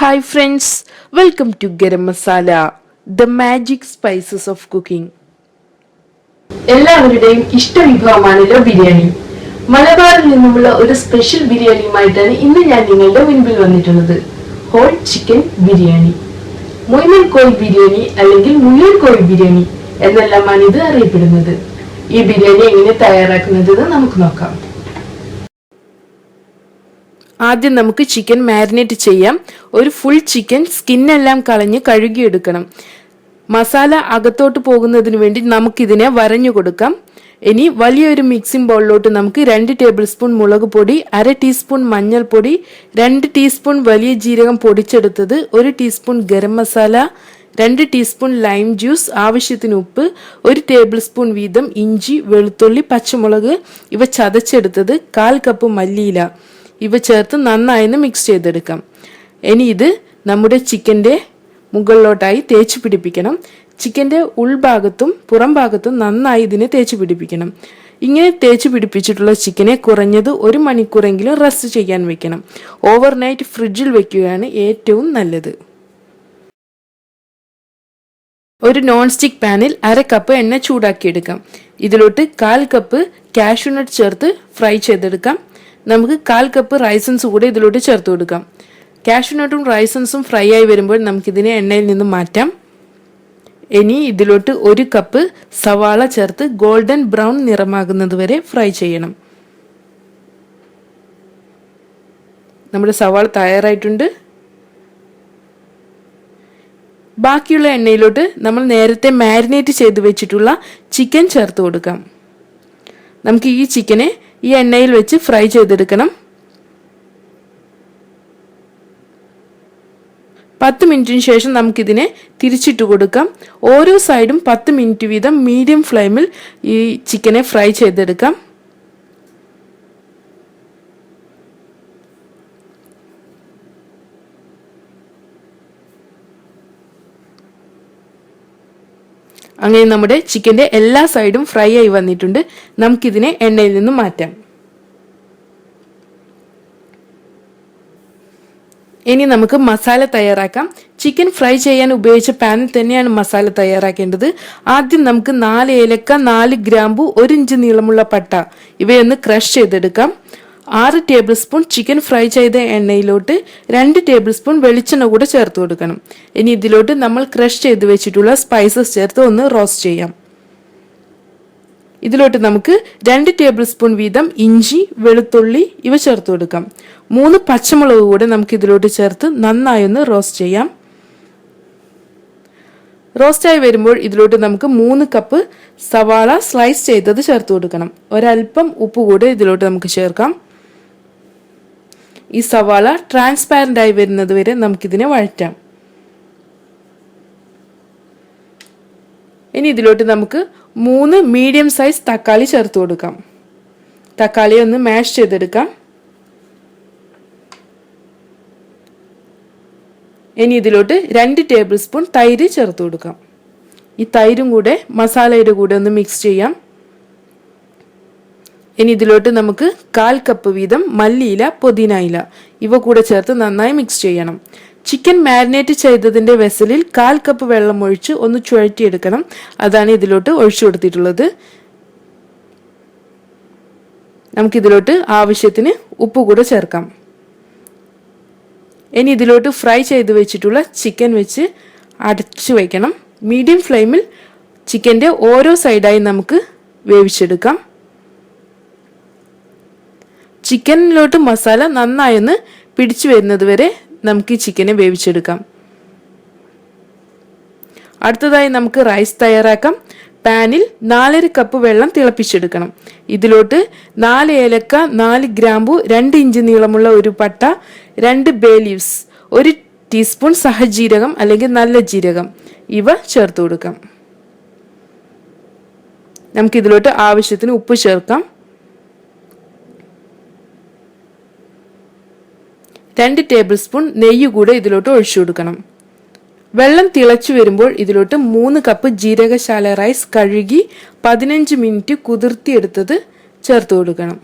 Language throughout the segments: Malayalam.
Hi friends, welcome to Garam Masala, the magic spices of cooking. എല്ലാവരുടെയും ഇഷ്ടവിഭവമാണല്ലോ ബിരിയാണി. മലബാറിൽ നിന്നുമുള്ള ഒരു സ്പെഷ്യൽ ബിരിയാണിയുമായിട്ടാണ് ഇന്ന് ഞാൻ നിങ്ങളുടെ മുൻപിൽ വന്നിട്ടുള്ളത്. ഹോൾ ചിക്കൻ ബിരിയാണി, മൊയ്മൻ കോഴി ബിരിയാണി അല്ലെങ്കിൽ മുയൽ കോഴി ബിരിയാണി എന്നെല്ലാമാണ് ഇത് അറിയപ്പെടുന്നത്. ഈ ബിരിയാണി എങ്ങനെ തയ്യാറാക്കുന്നതെന്ന് നമുക്ക് നോക്കാം. ആദ്യം നമുക്ക് ചിക്കൻ മാരിനേറ്റ് ചെയ്യാം. ഒരു ഫുൾ ചിക്കൻ സ്കിന്നെല്ലാം കളഞ്ഞ് കഴുകിയെടുക്കണം. മസാല അകത്തോട്ട് പോകുന്നതിന് വേണ്ടി നമുക്കിതിനെ വരഞ്ഞു കൊടുക്കാം. ഇനി വലിയൊരു മിക്സിംഗ് ബൗളിലോട്ട് നമുക്ക് 2 ടേബിൾ സ്പൂൺ മുളക് പൊടി, 1/2 ടീസ്പൂൺ മഞ്ഞൾപ്പൊടി, 2 ടീസ്പൂൺ വലിയ ജീരകം പൊടിച്ചെടുത്തത്, 1 teaspoon garam masala, 2 teaspoon lime juice, ആവശ്യത്തിന് ഉപ്പ്, 1 ടേബിൾ സ്പൂൺ വീതം ഇഞ്ചി, വെളുത്തുള്ളി, പച്ചമുളക് ഇവ ചതച്ചെടുത്തത്, 1/4 കപ്പ് മല്ലിയില ഇവ ചേർത്ത് നന്നായി മിക്സ് ചെയ്തെടുക്കാം. ഇനി ഇത് നമ്മുടെ ചിക്കൻ്റെ മുകളിലോട്ടായി തേച്ച് പിടിപ്പിക്കണം. ചിക്കൻ്റെ ഉൾഭാഗത്തും പുറം ഭാഗത്തും നന്നായി ഇതിനെ തേച്ച് പിടിപ്പിക്കണം. ഇങ്ങനെ തേച്ച് പിടിപ്പിച്ചിട്ടുള്ള ചിക്കനെ കുറഞ്ഞത് 1 മണിക്കൂറെങ്കിലും റെസ്റ്റ് ചെയ്യാൻ വെക്കണം. ഓവർനൈറ്റ് ഫ്രിഡ്ജിൽ വെക്കുകയാണ് ഏറ്റവും നല്ലത്. ഒരു നോൺ സ്റ്റിക്ക് പാനിൽ 1/2 കപ്പ് എണ്ണ ചൂടാക്കിയെടുക്കാം. ഇതിലോട്ട് 1/4 കപ്പ് കാഷ്യൂനട്ട് ചേർത്ത് ഫ്രൈ ചെയ്തെടുക്കാം. നമുക്ക് 1/4 കപ്പ് റൈസൻസ് കൂടെ ഇതിലോട്ട് ചേർത്ത് കൊടുക്കാം. കാഷ്യൂനട്ടും റൈസൻസും ഫ്രൈ ആയി വരുമ്പോൾ നമുക്കിതിനെ എണ്ണയിൽ നിന്ന് മാറ്റാം. ഇനി ഇതിലോട്ട് 1 കപ്പ് സവാള ചേർത്ത് ഗോൾഡൻ ബ്രൗൺ നിറമാകുന്നത് വരെ ഫ്രൈ ചെയ്യണം. നമ്മുടെ സവാള തയ്യാറായിട്ടുണ്ട്. ബാക്കിയുള്ള എണ്ണയിലോട്ട് നമ്മൾ നേരത്തെ മാരിനേറ്റ് ചെയ്ത് വെച്ചിട്ടുള്ള ചിക്കൻ ചേർത്ത് കൊടുക്കാം. നമുക്ക് ഈ ചിക്കനെ ഈ എണ്ണയിൽ വെച്ച് ഫ്രൈ ചെയ്തെടുക്കണം. 10 മിനിറ്റിന് ശേഷം നമുക്കിതിനെ തിരിച്ചിട്ട് കൊടുക്കാം. ഓരോ സൈഡും 10 മിനിറ്റ് വീതം മീഡിയം ഫ്ലെയിമിൽ ഈ ചിക്കനെ ഫ്രൈ ചെയ്തെടുക്കാം. അങ്ങനെ നമ്മുടെ ചിക്കൻ്റെ എല്ലാ സൈഡും ഫ്രൈ ആയി വന്നിട്ടുണ്ട്. നമുക്കിതിനെ എണ്ണയിൽ നിന്ന് മാറ്റാം. ഇനി നമുക്ക് മസാല തയ്യാറാക്കാം. ചിക്കൻ ഫ്രൈ ചെയ്യാൻ ഉപയോഗിച്ച പാനിൽ തന്നെയാണ് മസാല തയ്യാറാക്കേണ്ടത്. ആദ്യം നമുക്ക് 4 ഏലക്ക, 4 ഗ്രാമ്പു, 1 ഇഞ്ച് നീളമുള്ള പട്ട ഇവയൊന്ന് ക്രഷ് ചെയ്തെടുക്കാം. 6 ടേബിൾ സ്പൂൺ ചിക്കൻ ഫ്രൈ ചെയ്ത എണ്ണയിലോട്ട് 2 ടേബിൾ സ്പൂൺ വെളിച്ചെണ്ണ കൂടെ ചേർത്ത് കൊടുക്കണം. ഇനി ഇതിലോട്ട് നമ്മൾ ക്രഷ് ചെയ്ത് വെച്ചിട്ടുള്ള സ്പൈസസ് ചേർത്ത് ഒന്ന് റോസ്റ്റ് ചെയ്യാം. ഇതിലോട്ട് നമുക്ക് 2 ടേബിൾ സ്പൂൺ വീതം ഇഞ്ചി, വെളുത്തുള്ളി ഇവ ചേർത്ത് കൊടുക്കാം. 3 പച്ചമുളക് കൂടെ നമുക്ക് ഇതിലോട്ട് ചേർത്ത് നന്നായി ഒന്ന് റോസ്റ്റ് ചെയ്യാം. റോസ്റ്റായി വരുമ്പോൾ ഇതിലോട്ട് നമുക്ക് 3 കപ്പ് സവാള സ്ലൈസ് ചെയ്തത് ചേർത്ത് കൊടുക്കണം. ഒരൽപ്പം ഉപ്പ് കൂടെ ഇതിലോട്ട് നമുക്ക് ചേർക്കാം. ഈ സവാള ട്രാൻസ്പാരന്റ് ആയി വരുന്നത് വരെ നമുക്കിതിനെ വഴറ്റാം. ഇനി ഇതിലോട്ട് നമുക്ക് 3 മീഡിയം സൈസ് തക്കാളി ചേർത്ത് കൊടുക്കാം. തക്കാളി ഒന്ന് മാഷ് ചെയ്തെടുക്കാം. ഇനി ഇതിലോട്ട് 2 ടേബിൾ സ്പൂൺ തൈര് ചേർത്ത് കൊടുക്കാം. ഈ തൈരും കൂടെ മസാലയുടെ കൂടെ ഒന്ന് മിക്സ് ചെയ്യാം. ഇനി ഇതിലോട്ട് നമുക്ക് 1/4 കപ്പ് വീതം മല്ലിയില, പുതിന ഇല ഇവ കൂടെ ചേർത്ത് നന്നായി മിക്സ് ചെയ്യണം. ചിക്കൻ മാരിനേറ്റ് ചെയ്തതിൻ്റെ വെസലിൽ 1/4 കപ്പ് വെള്ളം ഒഴിച്ച് ഒന്ന് ചുഴറ്റിയെടുക്കണം. അതാണ് ഇതിലോട്ട് ഒഴിച്ചു കൊടുത്തിട്ടുള്ളത്. നമുക്കിതിലോട്ട് ആവശ്യത്തിന് ഉപ്പ് കൂടെ ചേർക്കാം. ഇനി ഇതിലോട്ട് ഫ്രൈ ചെയ്ത് വെച്ചിട്ടുള്ള ചിക്കൻ വെച്ച് അടച്ചു വയ്ക്കണം. മീഡിയം ഫ്ലെയിമിൽ ചിക്കൻ്റെ ഓരോ സൈഡായി നമുക്ക് വേവിച്ചെടുക്കാം. ചിക്കനിലോട്ട് മസാല നന്നായി ഒന്ന് പിടിച്ചു വരുന്നത് വരെ നമുക്ക് ഈ ചിക്കനെ വേവിച്ചെടുക്കാം. അടുത്തതായി നമുക്ക് റൈസ് തയ്യാറാക്കാം. പാനിൽ 4.5 കപ്പ് വെള്ളം തിളപ്പിച്ചെടുക്കണം. ഇതിലോട്ട് 4 ഏലക്ക, 4 ഗ്രാമ്പു, 2 ഇഞ്ച് നീളമുള്ള ഒരു പട്ട, 2 ബേ ലീവ്സ്, 1 ടീസ്പൂൺ സഹജീരകം അല്ലെങ്കിൽ നല്ല ജീരകം ഇവ ചേർത്ത് കൊടുക്കാം. നമുക്കിതിലോട്ട് ആവശ്യത്തിന് ഉപ്പ് ചേർക്കാം. 2 ടേബിൾ സ്പൂൺ നെയ്യ് കൂടെ ഇതിലോട്ട് ഒഴിച്ചു കൊടുക്കണം. വെള്ളം തിളച്ചു വരുമ്പോൾ ഇതിലോട്ട് 3 കപ്പ് ജീരകശാല റൈസ് കഴുകി 15 മിനിറ്റ് കുതിർത്തിയെടുത്തത് ചേർത്ത് കൊടുക്കണം.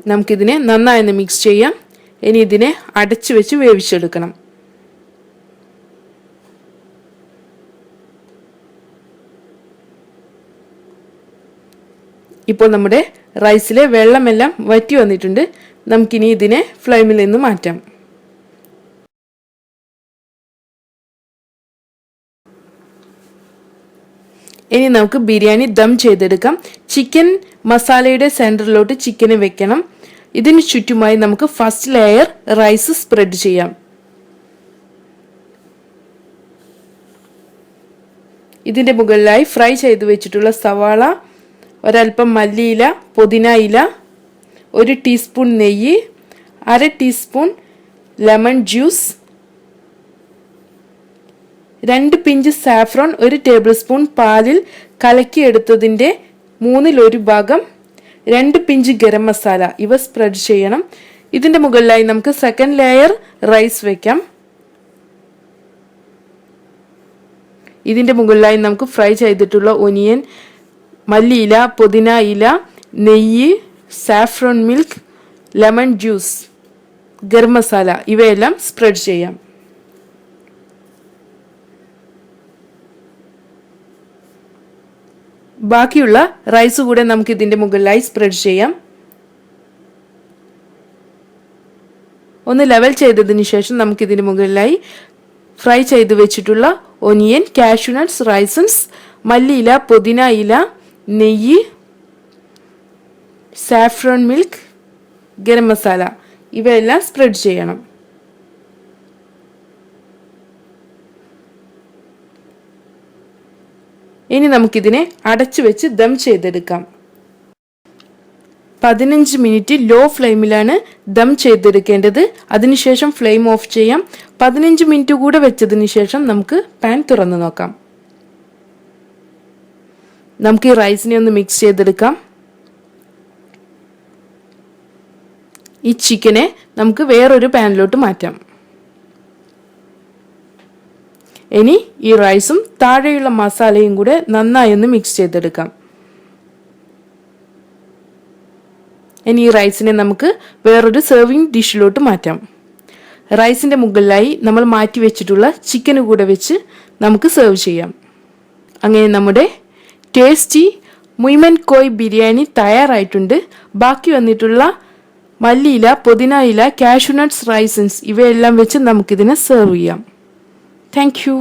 നമുക്കിതിനെ നന്നായി മിക്സ് ചെയ്യാം. ഇനി ഇതിനെ അടച്ചു വെച്ച് വേവിച്ചെടുക്കണം. ഇപ്പോൾ നമ്മുടെ റൈസിലെ വെള്ളമെല്ലാം വറ്റി വന്നിട്ടുണ്ട്. നമുക്കിനി ഇതിനെ ഫ്ലെയിമിൽ നിന്ന് മാറ്റാം. ഇനി നമുക്ക് ബിരിയാണി ദം ചെയ്തെടുക്കാം. ചിക്കൻ മസാലയുടെ സെൻറ്ററിലോട്ട് ചിക്കനെ വെക്കണം. ഇതിന് ചുറ്റുമായി നമുക്ക് ഫസ്റ്റ് ലെയർ റൈസ് സ്പ്രെഡ് ചെയ്യാം. ഇതിൻ്റെ മുകളിലായി ഫ്രൈ ചെയ്ത് വെച്ചിട്ടുള്ള സവാള, ഒരൽപ്പം മല്ലിയില, പുതിന ഇല, 1 ടീസ്പൂൺ നെയ്യ്, 1/2 teaspoon lemon juice, 2 pinch saffron, 1 table spoon പാലിൽ കലക്കിയെടുത്തതിൻ്റെ 1/3 ഭാഗം, 2 പിഞ്ച് ഗരം മസാല ഇവ സ്പ്രെഡ് ചെയ്യണം. ഇതിൻ്റെ മുകളിലായി നമുക്ക് സെക്കൻഡ് ലെയർ റൈസ് വെക്കാം. ഇതിൻ്റെ മുകളിലായി നമുക്ക് ഫ്രൈ ചെയ്തിട്ടുള്ള ഒനിയൻ, മല്ലിയില, പുതിന ഇല, നെയ്യ്, saffron milk, lemon juice, garam masala ഇവയെല്ലാം സ്പ്രെഡ് ചെയ്യാം. ബാക്കിയുള്ള റൈസ് കൂടെ നമുക്ക് ഇതിൻ്റെ മുകളിലായി സ്പ്രെഡ് ചെയ്യാം. ഒന്ന് ലെവൽ ചെയ്തതിന് ശേഷം നമുക്ക് ഇതിൻ്റെ മുകളിലായി ഫ്രൈ ചെയ്ത് വെച്ചിട്ടുള്ള ഒനിയൻ, കാഷ്യൂ നട്ട്സ്, റൈസൻസ്, മല്ലിയില, പുതിന ഇല, നെയ്യ്, സാഫ്രോൺ മിൽക്ക്, ഗരം മസാല ഇവയെല്ലാം സ്പ്രെഡ് ചെയ്യണം. ഇനി നമുക്കിതിനെ അടച്ചു വെച്ച് ദം ചെയ്തെടുക്കാം. 15 മിനിറ്റ് ലോ ഫ്ലെയിമിലാണ് ദം ചെയ്തെടുക്കേണ്ടത്. അതിനുശേഷം ഫ്ലെയിം ഓഫ് ചെയ്യാം. 15 മിനിറ്റ് കൂടെ വെച്ചതിന് ശേഷം നമുക്ക് പാൻ തുറന്നു നോക്കാം. നമുക്ക് ഈ റൈസിനെ ഒന്ന് മിക്സ് ചെയ്തെടുക്കാം. ഈ ചിക്കനെ നമുക്ക് വേറൊരു പാനിലോട്ട് മാറ്റാം. ഇനി ഈ റൈസും താഴെയുള്ള മസാലയും കൂടെ നന്നായി ഒന്ന് മിക്സ് ചെയ്തെടുക്കാം. ഇനി ഈ റൈസിനെ നമുക്ക് വേറൊരു സെർവിങ് ഡിഷിലോട്ട് മാറ്റാം. റൈസിൻ്റെ മുകളിലായി നമ്മൾ മാറ്റി വെച്ചിട്ടുള്ള ചിക്കന് കൂടെ വെച്ച് നമുക്ക് സെർവ് ചെയ്യാം. അങ്ങനെ നമ്മുടെ ടേസ്റ്റി മുയ്മൻ കോയ് ബിരിയാണി തയ്യാറായിട്ടുണ്ട്. ബാക്കി വന്നിട്ടുള്ള മല്ലിയില, പുതിന ഇല, കാഷ്യൂ നട്ട്സ്, റൈസൻസ് ഇവയെല്ലാം വെച്ച് നമുക്കിതിനെ സെർവ് ചെയ്യാം. Thank you.